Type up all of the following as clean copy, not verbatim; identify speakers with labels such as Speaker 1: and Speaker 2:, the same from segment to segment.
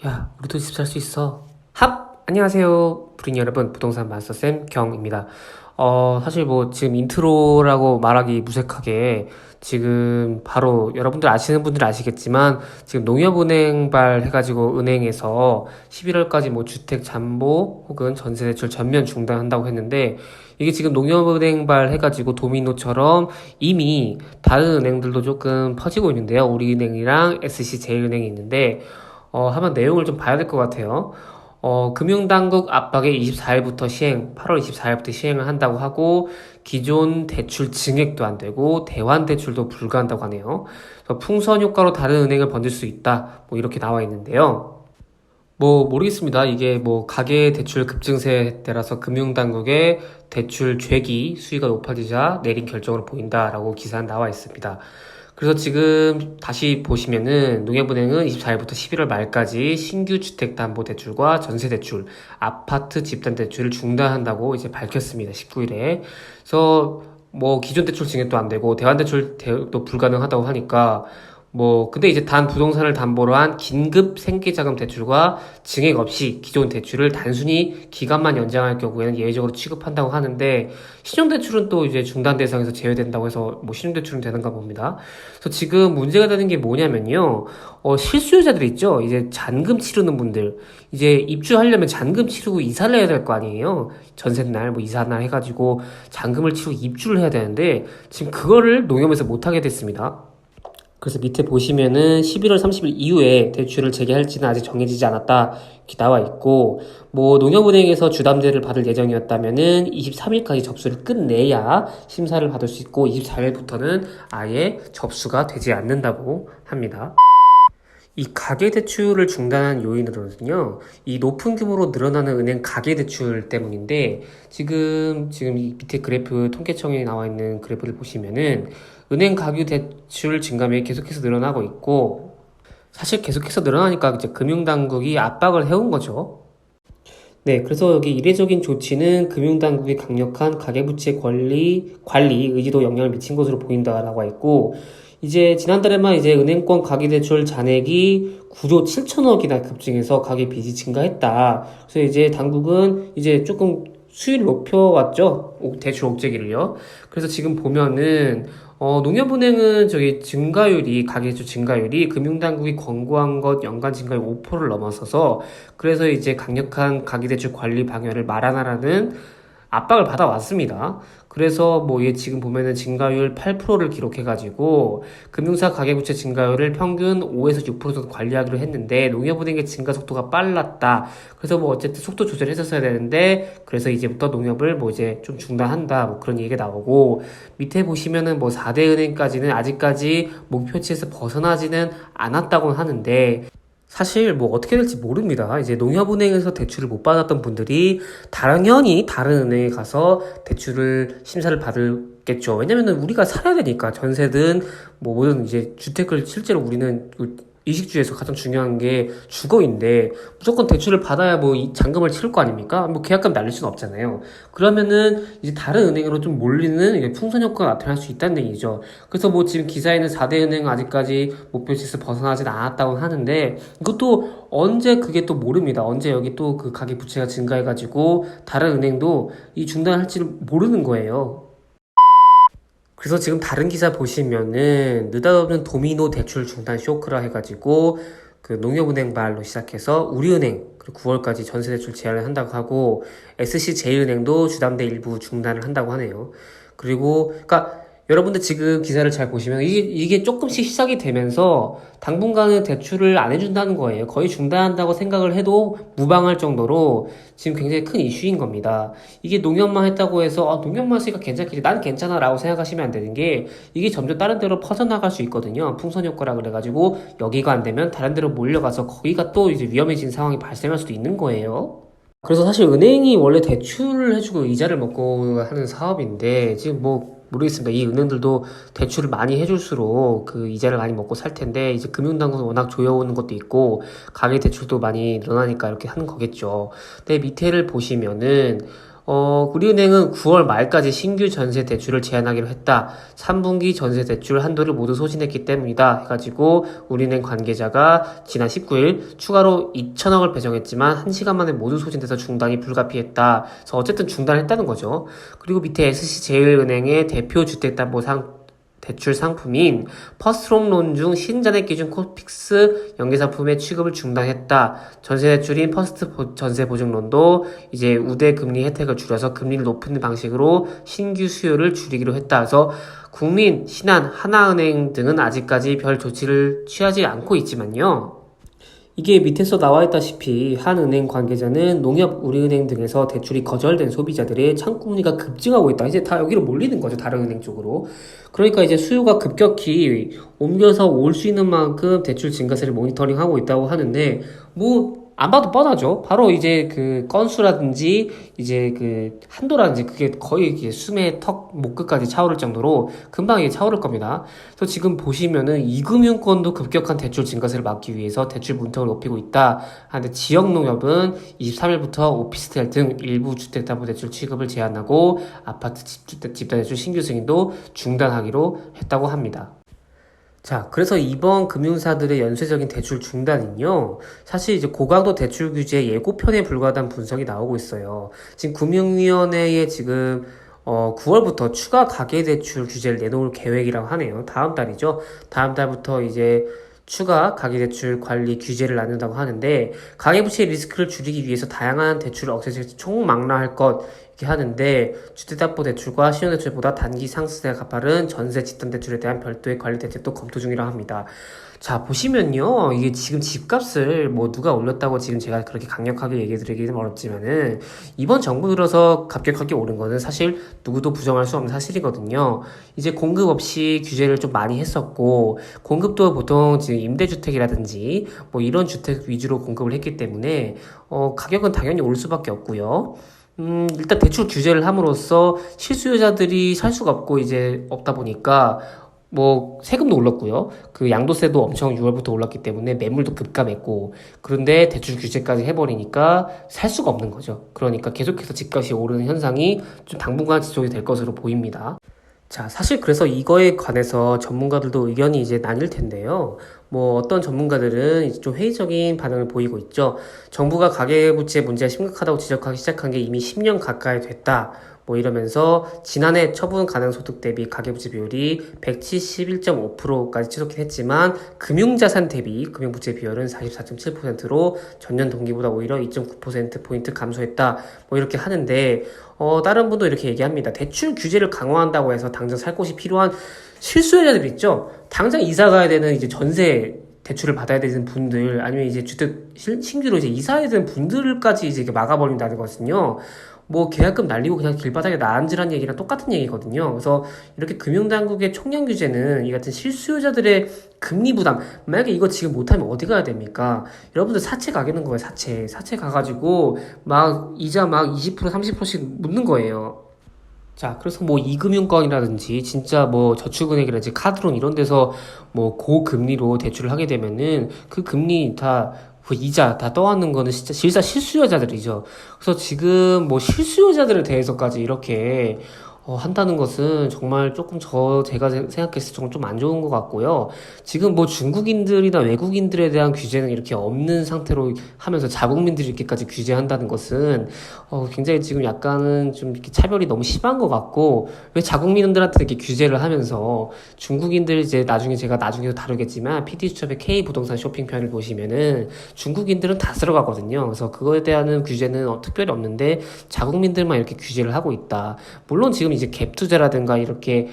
Speaker 1: 야, 우리도 집 살 수 있어. 합! 안녕하세요. 부린 여러분, 부동산 마스터쌤 경입니다. 사실 뭐 지금 인트로라고 말하기 무색하게 지금 바로 여러분들 아시는 분들 아시겠지만 지금 농협은행발 해가지고 은행에서 11월까지 뭐 주택 잠보 혹은 전세 대출 전면 중단한다고 했는데 이게 지금 농협은행발 해가지고 도미노처럼 이미 다른 은행들도 조금 퍼지고 있는데요. 우리은행이랑 SC제일은행이 있는데 한번 내용을 좀 봐야 될 것 같아요. 금융당국 압박에 24일부터 시행, 8월 24일부터 시행을 한다고 하고, 기존 대출 증액도 안 되고, 대환 대출도 불가한다고 하네요. 그래서 풍선 효과로 다른 은행을 번질 수 있다. 뭐 이렇게 나와 있는데요. 뭐 모르겠습니다. 이게 뭐 가계 대출 급증세에 따라서 금융당국의 대출 죄기 수위가 높아지자 내린 결정으로 보인다라고 기사는 나와 있습니다. 그래서 지금 다시 보시면은 농협은행은 24일부터 11월 말까지 신규 주택담보대출과 전세대출, 아파트 집단대출을 중단한다고 이제 밝혔습니다. 19일에. 그래서 뭐 기존 대출 증액도 안 되고 대환대출도 불가능하다고 하니까 근데 이제 단 부동산을 담보로 한 긴급 생계자금 대출과 증액 없이 기존 대출을 단순히 기간만 연장할 경우에는 예외적으로 취급한다고 하는데, 신용대출은 또 이제 중단 대상에서 제외된다고 해서 뭐 신용대출은 되는가 봅니다. 그래서 지금 문제가 되는 게 뭐냐면요. 실수요자들 있죠? 이제 잔금 치르는 분들. 이제 입주하려면 잔금 치르고 이사를 해야 될 거 아니에요? 전셋날, 뭐 이사날 해가지고 잔금을 치르고 입주를 해야 되는데, 지금 그거를 농협에서 못하게 됐습니다. 그래서 밑에 보시면은 11월 30일 이후에 대출을 재개할지는 아직 정해지지 않았다 이렇게 나와 있고, 뭐 농협은행에서 주담대를 받을 예정이었다면은 23일까지 접수를 끝내야 심사를 받을 수 있고 24일부터는 아예 접수가 되지 않는다고 합니다. 이 가계대출을 중단한 요인으로는요, 이 높은 규모로 늘어나는 은행 가계대출 때문인데, 지금 이 밑에 그래프, 통계청에 나와 있는 그래프를 보시면은, 은행 가계대출 증감이 계속해서 늘어나고 있고, 사실 계속해서 늘어나니까 이제 금융당국이 압박을 해온 거죠. 네, 그래서 여기 이례적인 조치는 금융당국의 강력한 가계부채 관리 의지도 영향을 미친 것으로 보인다라고 했고, 이제 지난달에만 이제 은행권 가계대출 잔액이 9조 7천억이나 급증해서 가계 빚이 증가했다. 그래서 이제 당국은 이제 조금 수위를 높여왔죠. 대출 옥죄기를요. 그래서 지금 보면은 농협은행은 저기 가계대출 증가율이 금융당국이 권고한 것 연간 증가율 5%를 넘어서서, 그래서 이제 강력한 가계대출 관리 방향을 마련하라는 압박을 받아왔습니다. 그래서 뭐 얘 지금 보면은 증가율 8%를 기록해가지고 금융사 가계부채 증가율을 평균 5에서 6% 정도 관리하기로 했는데, 농협은행의 증가 속도가 빨랐다. 그래서 뭐 어쨌든 속도 조절을 했었어야 되는데, 그래서 이제부터 농협을 뭐 이제 좀 중단한다 뭐 그런 얘기가 나오고, 밑에 보시면은 뭐 4대 은행까지는 아직까지 목표치에서 벗어나지는 않았다고 하는데, 사실 뭐 어떻게 될지 모릅니다. 이제 농협은행에서 대출을 못 받았던 분들이 당연히 다른 은행에 가서 대출을 심사를 받겠죠. 왜냐면은 우리가 살아야 되니까, 전세든 뭐 뭐든 이제 주택을 실제로 우리는 이식주에서 가장 중요한 게 주거인데, 무조건 대출을 받아야 뭐 이 잔금을 치를 거 아닙니까? 뭐 계약금 날릴 수는 없잖아요. 그러면은 이제 다른 은행으로 좀 몰리는 이게 풍선 효과가 나타날 수 있다는 얘기죠. 그래서 뭐 지금 기사에는 4대 은행은 아직까지 목표치에서 벗어나진 않았다고 하는데, 이것도 언제 그게 또 모릅니다. 언제 여기 또 그 가계 부채가 증가해가지고 다른 은행도 이 중단할지를 모르는 거예요. 그래서 지금 다른 기사 보시면은 느닷없는 도미노 대출 중단 쇼크라 해가지고 그 농협은행 말로 시작해서 우리은행 그리고 9월까지 전세대출 제한을 한다고 하고, SC제일은행도 주담대 일부 중단을 한다고 하네요. 그리고 그러니까 여러분들 지금 기사를 잘 보시면 이게 조금씩 시작이 되면서 당분간은 대출을 안 해준다는 거예요. 거의 중단한다고 생각을 해도 무방할 정도로 지금 굉장히 큰 이슈인 겁니다. 이게 농협만 했다고 해서 농협만 했으니까 괜찮겠지, 나는 괜찮아 라고 생각하시면 안 되는 게, 이게 점점 다른 데로 퍼져나갈 수 있거든요. 풍선 효과라 그래가지고 여기가 안 되면 다른 데로 몰려가서 거기가 또 이제 위험해진 상황이 발생할 수도 있는 거예요. 그래서 사실 은행이 원래 대출을 해주고 이자를 먹고 하는 사업인데, 지금 뭐 모르겠습니다. 이 은행들도 대출을 많이 해줄수록 그 이자를 많이 먹고 살 텐데, 이제 금융당국은 워낙 조여오는 것도 있고 가계 대출도 많이 늘어나니까 이렇게 하는 거겠죠. 근데 밑에를 보시면은 우리은행은 9월 말까지 신규 전세 대출을 제한하기로 했다. 3분기 전세 대출 한도를 모두 소진했기 때문이다. 해가지고 우리은행 관계자가 지난 19일 추가로 2천억을 배정했지만 1시간 만에 모두 소진돼서 중단이 불가피했다. 그래서 어쨌든 중단했다는 거죠. 그리고 밑에 SC제일은행의 대표 주택담보상 대출 상품인 퍼스트홈론 중 신잔액 기준 코픽스 연계상품의 취급을 중단했다. 전세대출인 퍼스트 전세보증론도 이제 우대 금리 혜택을 줄여서 금리를 높이는 방식으로 신규 수요를 줄이기로 했다. 그래서 국민, 신한, 하나은행 등은 아직까지 별 조치를 취하지 않고 있지만요. 이게 밑에서 나와 있다시피 한 은행 관계자는 농협, 우리은행 등에서 대출이 거절된 소비자들의 창구문의가 급증하고 있다. 이제 다 여기로 몰리는 거죠. 다른 은행 쪽으로. 그러니까 이제 수요가 급격히 옮겨서 올 수 있는 만큼 대출 증가세를 모니터링하고 있다고 하는데 뭐 안 봐도 뻔하죠. 바로 이제 그 건수라든지 이제 그 한도라든지 그게 거의 이게 숨의 턱 목 끝까지 차오를 정도로 금방 이게 차오를 겁니다. 그래서 지금 보시면은 이금융권도 급격한 대출 증가세를 막기 위해서 대출 문턱을 높이고 있다. 하는데 지역농협은 23일부터 오피스텔 등 일부 주택담보대출 취급을 제한하고 아파트 집단대출 신규 승인도 중단하기로 했다고 합니다. 자, 그래서 이번 금융사들의 연쇄적인 대출 중단은요, 사실 이제 고강도 대출 규제 예고편에 불과하다는 분석이 나오고 있어요. 지금 금융위원회에 지금 9월부터 추가 가계대출 규제를 내놓을 계획이라고 하네요. 다음 달이죠. 다음 달부터 이제 추가 가계대출 관리 규제를 나눈다고 하는데 가계부채 리스크를 줄이기 위해서 다양한 대출을 억제해서 총망라할 것 이렇게 하는데 주택담보대출과 신용대출보다 단기 상승세가 가파른 전세 집단대출에 대한 별도의 관리 대책도 검토 중이라고 합니다. 자, 보시면요. 이게 지금 집값을 뭐 누가 올렸다고 지금 제가 그렇게 강력하게 얘기 드리기는 어렵지만은 이번 정부 들어서 급격하게 오른 거는 사실 누구도 부정할 수 없는 사실이거든요. 이제 공급 없이 규제를 좀 많이 했었고 공급도 보통 지금 임대주택이라든지 뭐 이런 주택 위주로 공급을 했기 때문에 가격은 당연히 올 수밖에 없고요. 일단 대출 규제를 함으로써 실수요자들이 살 수가 없고 이제 없다 보니까 뭐 세금도 올랐고요. 그 양도세도 엄청 6월부터 올랐기 때문에 매물도 급감했고 그런데 대출 규제까지 해버리니까 살 수가 없는 거죠. 그러니까 계속해서 집값이 오르는 현상이 좀 당분간 지속이 될 것으로 보입니다. 자, 사실 그래서 이거에 관해서 전문가들도 의견이 이제 나뉠 텐데요. 뭐 어떤 전문가들은 이제 좀 회의적인 반응을 보이고 있죠. 정부가 가계부채 문제가 심각하다고 지적하기 시작한 게 이미 10년 가까이 됐다. 뭐 이러면서 지난해 처분 가능 소득 대비 가계부채 비율이 171.5%까지 치솟긴 했지만 금융자산 대비 금융부채 비율은 44.7%로 전년 동기보다 오히려 2.9%포인트 감소했다. 뭐 이렇게 하는데 다른 분도 이렇게 얘기합니다. 대출 규제를 강화한다고 해서 당장 살 곳이 필요한 실수요자들 있죠. 당장 이사 가야 되는 이제 전세 대출을 받아야 되는 분들 아니면 이제 주택 신규로 이제 이사해야 되는 분들까지 이제 막아버린다는 것은요. 뭐 계약금 날리고 그냥 길바닥에 나앉으라는 얘기랑 똑같은 얘기거든요. 그래서 이렇게 금융당국의 총량 규제는 이 같은 실수요자들의 금리 부담, 만약에 이거 지금 못하면 어디 가야 됩니까? 여러분들 사채 가겠는 거예요. 사채 가가지고 막 이자 막 20% 30%씩 묻는 거예요. 자, 그래서 뭐 이금융권이라든지 진짜 뭐 저축은행이라든지 카드론 이런 데서 뭐 고금리로 대출을 하게 되면은 그 금리 다 그 이자 다 떠안는 거는 진짜 실수요자들이죠. 그래서 지금 뭐 실수요자들에 대해서까지 이렇게 한다는 것은 정말 조금 제가 생각했을 때 좀 안 좋은 것 같고요. 지금 뭐 중국인들이나 외국인들에 대한 규제는 이렇게 없는 상태로 하면서 자국민들이 이렇게까지 규제한다는 것은 굉장히 지금 약간은 좀 이렇게 차별이 너무 심한 것 같고 왜 자국민들한테 이렇게 규제를 하면서 중국인들 이제 제가 나중에도 다루겠지만 PD수첩의 K 부동산 쇼핑편을 보시면은 중국인들은 다 들어가거든요. 그래서 그거에 대한 규제는 특별히 없는데 자국민들만 이렇게 규제를 하고 있다. 물론 지금 이제 갭 투자라든가 이렇게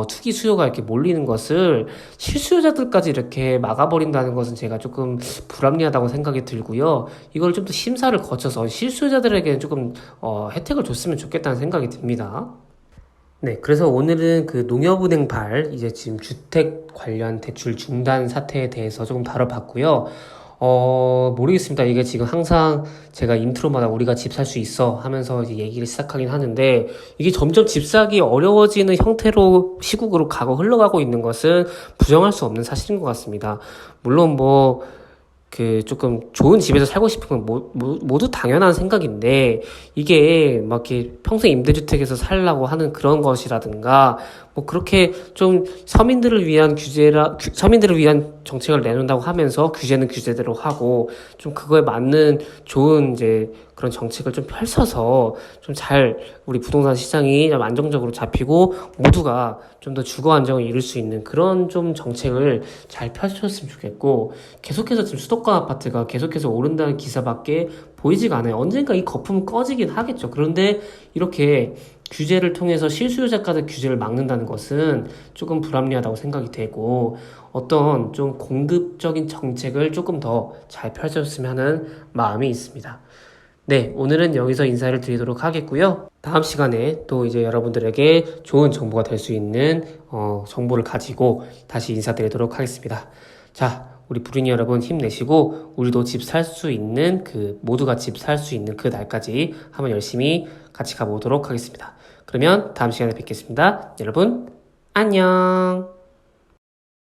Speaker 1: 투기 수요가 이렇게 몰리는 것을 실수요자들까지 이렇게 막아버린다는 것은 제가 조금 불합리하다고 생각이 들고요. 이걸 좀 더 심사를 거쳐서 실수요자들에게 조금 혜택을 줬으면 좋겠다는 생각이 듭니다. 네, 그래서 오늘은 그 농협은행발 이제 지금 주택 관련 대출 중단 사태에 대해서 조금 다뤄봤고요. 모르겠습니다. 이게 지금 항상 제가 인트로마다 우리가 집 살 수 있어 하면서 이제 얘기를 시작하긴 하는데 이게 점점 집 사기 어려워지는 형태로 시국으로 흘러가고 있는 것은 부정할 수 없는 사실인 것 같습니다. 물론 뭐 조금 좋은 집에서 살고 싶은 건 모두 당연한 생각인데, 이게 막 이렇게 평생 임대주택에서 살라고 하는 그런 것이라든가, 뭐 그렇게 좀 서민들을 위한 정책을 내놓는다고 하면서 규제는 규제대로 하고, 좀 그거에 맞는 좋은 이제 그런 정책을 좀 펼쳐서 우리 부동산 시장이 좀 안정적으로 잡히고 모두가 좀 더 주거 안정을 이룰 수 있는 그런 좀 정책을 잘 펼쳤으면 좋겠고, 계속해서 지금 수도권 아파트가 계속해서 오른다는 기사밖에 보이지가 않아요. 언젠가 이 거품은 꺼지긴 하겠죠. 그런데 이렇게 규제를 통해서 실수요자가들 규제를 막는다는 것은 조금 불합리하다고 생각이 되고, 어떤 좀 공급적인 정책을 조금 더 잘 펼쳤으면 하는 마음이 있습니다. 네, 오늘은 여기서 인사를 드리도록 하겠고요. 다음 시간에 또 이제 여러분들에게 좋은 정보가 될 수 있는 정보를 가지고 다시 인사드리도록 하겠습니다. 자, 우리 불인이 여러분 힘내시고 우리도 집 살 수 있는 모두가 집 살 수 있는 그 날까지 한번 열심히 같이 가보도록 하겠습니다. 그러면 다음 시간에 뵙겠습니다. 여러분, 안녕!